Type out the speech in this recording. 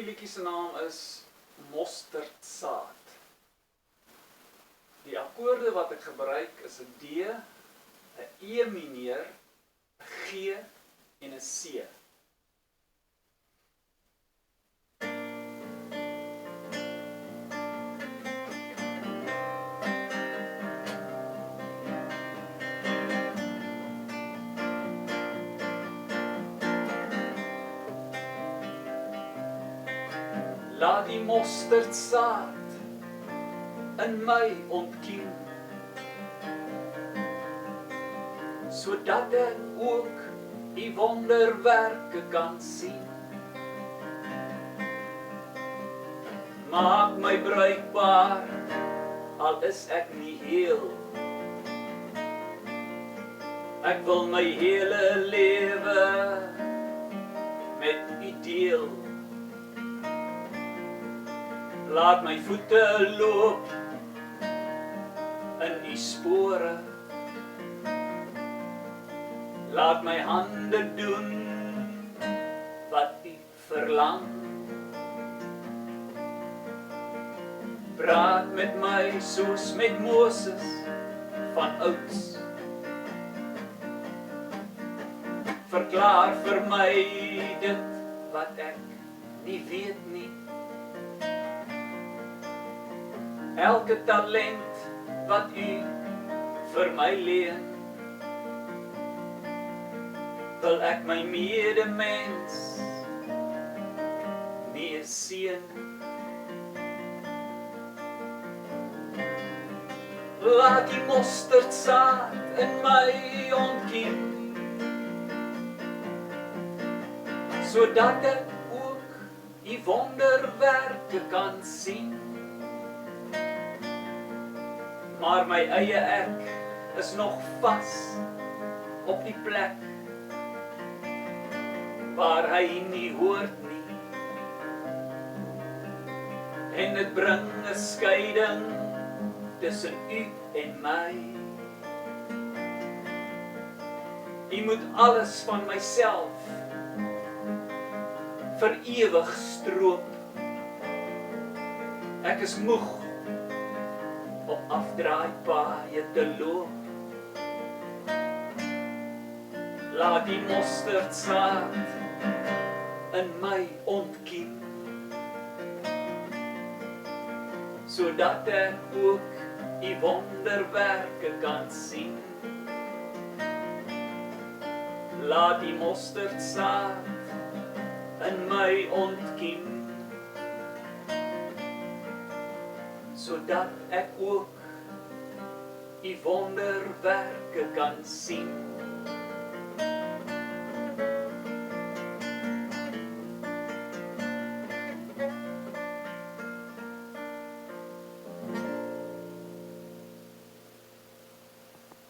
liedjie se naam is Mosterdsaad. Die akkoorde wat ek gebruik is 'n D, 'n E mineur, 'n G en 'n C. Laat die mosterdsaad in my ontkiem, sodat ek ook die wonderwerke kan sien. Maak my bruikbaar, al is ek nie heel. Ek wil my hele lewe met U deel. Laat my voete loop in U spore. Laat my hande doen wat U verlang. Praat met my soos met Moses van ouds. Verklaar vir my dit wat ek nie weet nie. Elke talent wat U vir my leen, wil ek my medemens mee seën. Laat die mosterdsaad in my ontkiem, sodat ek ook die wonderwerke kan sien. Maar my eie ek is nog vas op die plek waar hy nie hoort nie. En dit bring 'n skeiding tussen U en my. U moet alles van myself vir ewig stroop. Ek is moeg op afdraaipaaie te loop. Laat die mosterdsaad in my ontkiem, sodat ek ook U wonderwerke kan sien. Laat die mosterdsaad in my ontkiem, sodat ek ook U wonderwerke kan sien.